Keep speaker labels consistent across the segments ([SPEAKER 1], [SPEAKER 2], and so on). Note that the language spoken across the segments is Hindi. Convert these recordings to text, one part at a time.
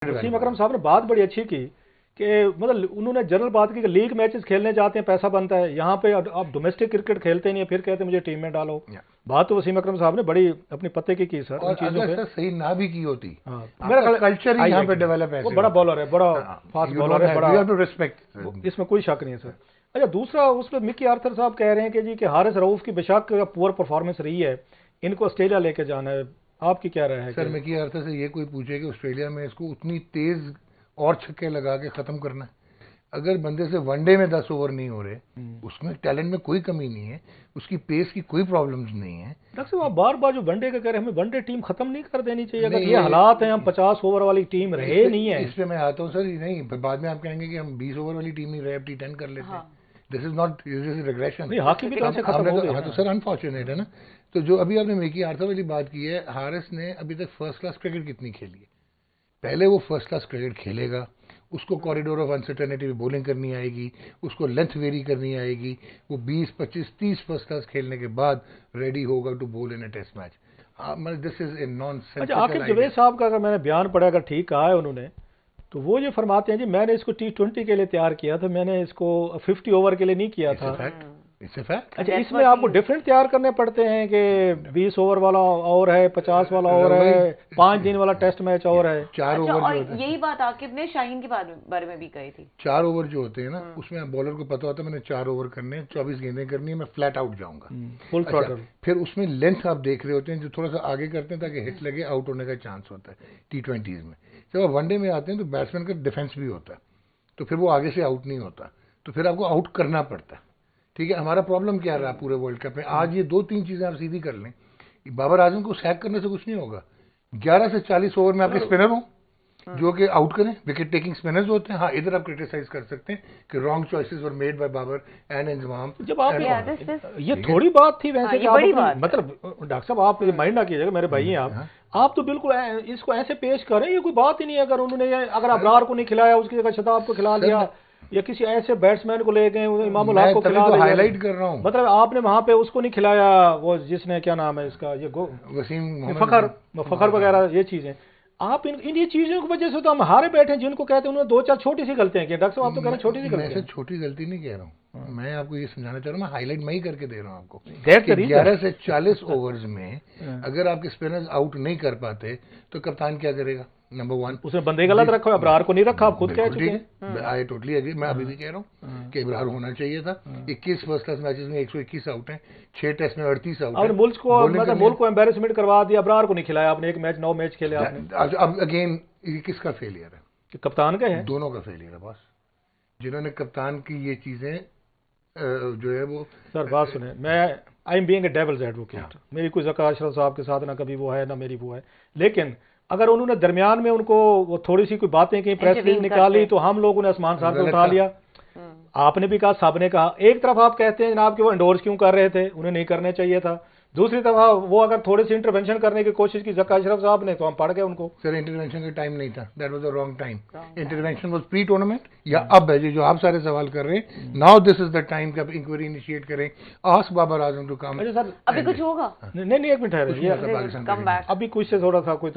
[SPEAKER 1] वसीम अकरम साहब ने बात बड़ी अच्छी की कि मतलब उन्होंने जनरल बात की कि लीग मैचेस खेलने जाते हैं पैसा बनता है, यहाँ पे आप डोमेस्टिक क्रिकेट खेलते नहीं है फिर कहते हैं मुझे टीम में डालो। बात तो वसीम अकरम साहब ने बड़ी अपनी पते की सर
[SPEAKER 2] और अगर सर सही ना भी की होती,
[SPEAKER 1] हाँ मेरा ख्याल
[SPEAKER 2] कल्चर ही यहाँ पे डेवलप है।
[SPEAKER 1] वो बड़ा बॉलर है, बड़ा फास्ट बॉलर है, बड़ा
[SPEAKER 2] रिस्पेक्ट,
[SPEAKER 1] इसमें कोई शक नहीं है सर। अच्छा दूसरा उस पर मिकी आर्थर साहब कह रहे हैं कि जी कि हारिस रऊफ की बेशक पुअर परफॉर्मेंस रही है, इनको ऑस्ट्रेलिया लेके जाना है, आपकी क्या राय है?
[SPEAKER 2] सर मिकी आर्थर से ये कोई पूछे कि ऑस्ट्रेलिया में इसको उतनी तेज और छक्के लगा के खत्म करना है, अगर बंदे से वनडे में 10 ओवर नहीं हो रहे, उसमें टैलेंट में कोई कमी नहीं है, उसकी पेस की कोई प्रॉब्लम्स नहीं है।
[SPEAKER 1] डॉक्टर साहब आप बार बार जो वनडे का कह रहे हैं, हमें वनडे टीम खत्म नहीं कर देनी चाहिए? अगर ये हालात हैं, हम 50 ओवर वाली टीम रहे नहीं है।
[SPEAKER 2] इस पे मैं आता हूँ सर, नहीं बाद में आप कहेंगे कि हम 20 ओवर वाली टीम नहीं रहे, अब T10 कर लेते हैं। This is not, this is regression.
[SPEAKER 1] Hockey भी तो ऐसे खत्म हो गई।
[SPEAKER 2] हाँ तो सर अनफॉर्चुनेट है ना। तो जो अभी आपने मिकी आर्थर वाली बात की है, हारिस ने अभी तक फर्स्ट क्लास क्रिकेट कितनी खेली है? पहले वो फर्स्ट क्लास क्रिकेट खेलेगा, उसको कॉरिडोर ऑफ अनसर्टेनिटी में बॉलिंग करनी आएगी, उसको लेंथ वेरी करनी आएगी, वो 20, 25, 30 फर्स्ट क्लास खेलने के बाद रेडी होगा टू बोल इन अ टेस्ट मैच। मतलब दिस इज ए नॉनसेंस।
[SPEAKER 1] अच्छा आखिर जवेद साहब का अगर मैंने बयान पढ़ा, अगर ठीक कहा है उन्होंने, तो वो ये फरमाते हैं जी मैंने इसको T20 के लिए तैयार किया था, मैंने इसको 50 ओवर के लिए नहीं किया था। अच्छा इसमें आपको डिफरेंट तैयार करने पड़ते हैं कि 20 ओवर वाला और है, 50 वाला और है, 5 दिन वाला टेस्ट मैच और है,
[SPEAKER 3] 4 ओवर और यही बात आकिब ने शाहीन के बारे में भी कही थी।
[SPEAKER 2] 4 ओवर जो होते हैं ना, उसमें बॉलर को पता होता है मैंने 4 ओवर करने हैं, 24 गेंदें करनी है, मैं फ्लैट आउट जाऊंगा,
[SPEAKER 1] फुल थ्रॉटल।
[SPEAKER 2] फिर उसमें लेंथ आप देख रहे होते हैं, जो थोड़ा सा आगे करते हैं ताकि हिट लगे, आउट होने का चांस होता है T20s में। जब आप वनडे में आते हैं तो बैट्समैन का डिफेंस भी होता है, तो फिर वो आगे से आउट नहीं होता, तो फिर आपको आउट करना पड़ता है। ठीक है, हमारा प्रॉब्लम क्या रहा पूरे वर्ल्ड कप में? आज ये 2-3 चीजें आप सीधी कर लें, बाबर आजम को सैक करने से कुछ नहीं होगा। 11 से 40 ओवर में आपके स्पिनर हो जो कि आउट करें, विकेट टेकिंग स्पिनर्स होते हैं। हाँ इधर आप क्रिटिसाइज कर सकते हैं कि wrong choices were made by Babar and Inzamam.
[SPEAKER 1] जब आप ये थोड़ी बात थी वैसे कि आप मतलब डॉक्टर साहब आप ये माइंड ना कीजिएगा, मेरे भाई हैं आप तो बिल्कुल इसको ऐसे पेश करें, ये कोई बात ही नहीं है। अगर उन्होंने अगर अबरार को नहीं खिलाया, उसकी जगह शताब को खिला दिया, या किसी ऐसे बैट्समैन को ले गए इमामुल हक को खिला दिया,
[SPEAKER 2] हाईलाइट कर रहा हूँ,
[SPEAKER 1] मतलब आपने वहां पे उसको नहीं खिलाया, वो जिसने क्या नाम है इसका, ये
[SPEAKER 2] वसीम
[SPEAKER 1] फखर वगैरह, ये चीजें आप इन ये चीजों की वजह से तो हम हारे बैठे हैं, जिनको कहते हैं उन्होंने 2-4 छोटी सी गलतियां की। डॉक्टर साहब आप तो कह रहे हैं छोटी सी गलती।
[SPEAKER 2] मैं छोटी गलती नहीं कह रहा हूँ, मैं आपको ये समझाना चाह रहा हूँ, मैं हाईलाइट मैं ही करके दे रहा हूँ आपको। 11 से 40 ओवर्स में अगर आपके स्पिनर्स आउट नहीं कर पाते तो कप्तान क्या करेगा? नंबर 1
[SPEAKER 1] उसने बंदे गलत रखा, अबरार को नहीं रखा, आप खुद कह चुके हैं।
[SPEAKER 2] आई टोटली एग्री, मैं अभी भी कह रहा हूँ कि अबरार होना चाहिए था। 21 फर्स्ट क्लास मैचेस में 121 आउट हैं, 6 टेस्ट में 38 आउट
[SPEAKER 1] और मुल्क को एम्बेरसमेंट करवा दिया, अबरार को नहीं खिलाया आपने, एक मैच 9 मैच खेले आपने।
[SPEAKER 2] अब अगेन किसका फेलियर है?
[SPEAKER 1] कप्तान का है,
[SPEAKER 2] दोनों का फेलियर है बॉस। जिन्होंने कप्तान की ये चीजें जो है वो
[SPEAKER 1] सर बात सुने, मैं I am being a devil's advocate, मेरी कोई ज़का अशरफ साहब के साथ ना कभी वो है ना मेरी वो है, लेकिन अगर उन्होंने दरमियान में उनको वो थोड़ी सी कोई बातें कहीं प्रेस रिलीज निकाली तो हम लोगों ने आसमान साहब को उठा लिया। आपने भी कहा, साहब ने कहा। एक तरफ आप कहते हैं जनाब कि वो एंडोर्स क्यों कर रहे थे, उन्हें नहीं करने चाहिए था। दूसरी तरफ वो अगर थोड़ी सी इंटरवेंशन करने की कोशिश की ज़का अशरफ साहब ने, तो हम पढ़ गए उनको।
[SPEAKER 2] सर इंटरवेंशन का टाइम नहीं था, that was the wrong time. Intervention was pre tournament या अब है जो आप सारे सवाल कर रहे हैं, now this is the time कि आप इंक्वायरी इनिशिएट करें, ask Babar Azam to come.
[SPEAKER 1] अच्छा सर
[SPEAKER 3] अभी कुछ होगा?
[SPEAKER 1] नहीं एक मिनट है, अभी कुछ से थोड़ा सा कोई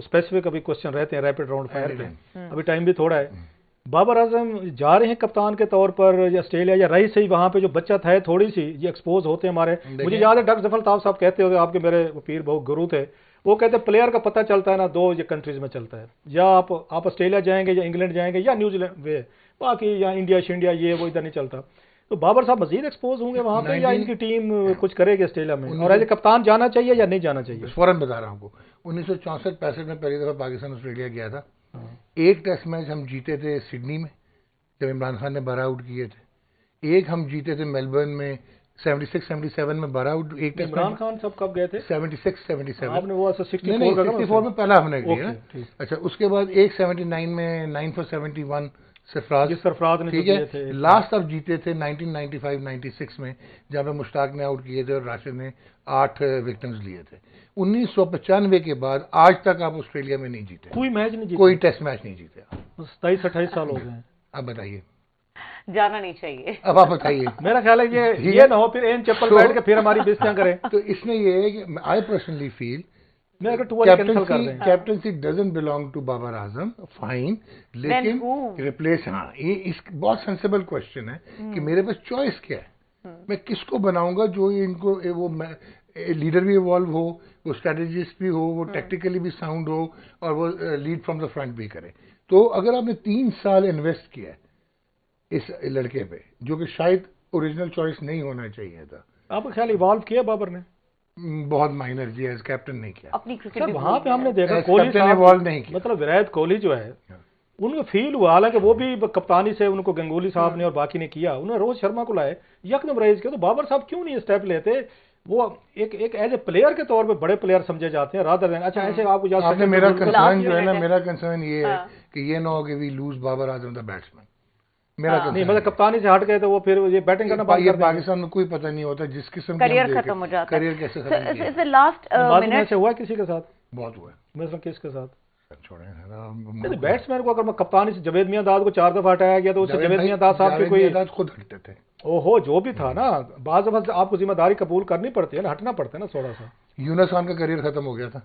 [SPEAKER 1] स्पेसिफिक अभी क्वेश्चन रहते हैं रैपिड राउंड फायर पे, अभी टाइम भी थोड़ा है। बाबर आजम जा रहे हैं कप्तान के तौर पर या ऑस्ट्रेलिया, या रही सही वहां पे जो बचत है थोड़ी सी ये एक्सपोज होते हैं हमारे। मुझे याद है डॉक्टर जफर साहब कहते हो, आपके मेरे पीर बहुत गुरु थे, वो कहते हैं प्लेयर का पता चलता है ना 2 ये कंट्रीज में चलता है, या आप ऑस्ट्रेलिया जाएंगे या इंग्लैंड जाएंगे या न्यूजीलैंड वे, बाकी या इंडिया ये वो इधर नहीं चलता। तो बाबर साहब मजीद एक्सपोज होंगे वहां पे, या इनकी टीम कुछ करेगी ऑस्ट्रेलिया में, और एज ए कप्तान जाना चाहिए या नहीं जाना चाहिए?
[SPEAKER 2] फौरन बता रहा हूँ आपको, 1964-65 में पहली दफा पाकिस्तान ऑस्ट्रेलिया गया था। एक टेस्ट मैच हम जीते थे सिडनी में जब इमरान खान ने 12 आउट किए थे, एक हम जीते थे मेलबर्न में 76-77 में 12 आउट। एक टेस्ट
[SPEAKER 1] इमरान खान सब कब गए थे?
[SPEAKER 2] 76-77
[SPEAKER 1] आपने वो
[SPEAKER 2] 64 में पहला हमने किया। अच्छा उसके बाद एक 79 में 9 for 71
[SPEAKER 1] सरफराज ने,
[SPEAKER 2] ठीक है। लास्ट अब जीते थे 1995-96 में जहाँ पे मुश्ताक ने आउट किए थे और राशिद ने 8 विकेट्स लिए थे। 1995 के बाद आज तक आप ऑस्ट्रेलिया में नहीं जीते,
[SPEAKER 1] कोई मैच नहीं जीते,
[SPEAKER 2] कोई टेस्ट मैच नहीं जीते।
[SPEAKER 1] 27-28 साल हो गए हैं।
[SPEAKER 2] अब बताइए,
[SPEAKER 3] जाना नहीं चाहिए।
[SPEAKER 2] अब आप बताइए।
[SPEAKER 1] मेरा ख्याल है ये ना हो फिर एन चप्पल बैठ के फिर हमारी बेइज्जतियां करें।
[SPEAKER 2] तो इसमें ये है कि आई पर्सनली फील
[SPEAKER 1] मैं अगर टूर कैंसिल कर दें,
[SPEAKER 2] captaincy doesn't belong to Babar Azam, fine, लेकिन रिप्लेस, हाँ ये इस बहुत सेंसिबल क्वेश्चन है कि मेरे पास चॉइस क्या है, मैं किसको बनाऊंगा जो इनको वो लीडर भी इवॉल्व हो, वो स्ट्रेटेजिस्ट भी हो, वो टेक्निकली भी साउंड हो और वो लीड फ्रॉम द फ्रंट भी करे। तो अगर आपने 3 साल इन्वेस्ट किया इस लड़के पे, जो कि शायद ओरिजिनल चॉइस नहीं होना चाहिए था,
[SPEAKER 1] आपका ख्याल इवॉल्व किया बाबर ने?
[SPEAKER 2] बहुत माइनर जी, एज कैप्टन नहीं किया
[SPEAKER 3] अपनी क्रिकेट।
[SPEAKER 1] वहां पे हमने देखा कोहली
[SPEAKER 2] इवॉल्व नहीं किया,
[SPEAKER 1] मतलब विराट कोहली जो है उनको फील हुआ, हालांकि वो भी कप्तानी से उनको गंगोली साहब ने और बाकी ने किया, उन्होंने रोहित शर्मा को लाए, यकदम रेज किया, तो बाबर साहब क्यों नहीं स्टेप लेते? वो एक एज ए प्लेयर के तौर पे बड़े प्लेयर समझे जाते हैं, रादर देन अच्छा ऐसे आपको याद
[SPEAKER 2] आपने मेरा कंसर्न जो है ना, मेरा कंसर्न ये है कि ये ना हो कि we lose Babar Azam the batsman. मेरा
[SPEAKER 1] नहीं मतलब कप्तानी से हट गए तो वो फिर ये बैटिंग करना बंद कर देंगे।
[SPEAKER 2] पाकिस्तान में कोई पता नहीं होता जिस किस्म का
[SPEAKER 3] करियर खत्म हो जाता है,
[SPEAKER 2] करियर कैसे खत्म किया।
[SPEAKER 3] इज द लास्ट मिनट
[SPEAKER 1] से हुआ किसी के साथ?
[SPEAKER 2] बहुत हुआ।
[SPEAKER 1] मतलब किसके साथ?
[SPEAKER 2] छोड़े
[SPEAKER 1] बैट्समैन को अगर मैं कप्तानी से जवेद मियां दाद को 4 दफा हटाया गया तो उससे जवेद मियां दाद साहब के कोई
[SPEAKER 2] खुद हटते थे।
[SPEAKER 1] ओहो जो भी था ना, बाज़ दफा आपको जिम्मेदारी कबूल करनी पड़ती है ना, हटना पड़ता है ना थोड़ा सा।
[SPEAKER 2] यूनुस खान का करियर खत्म हो गया था,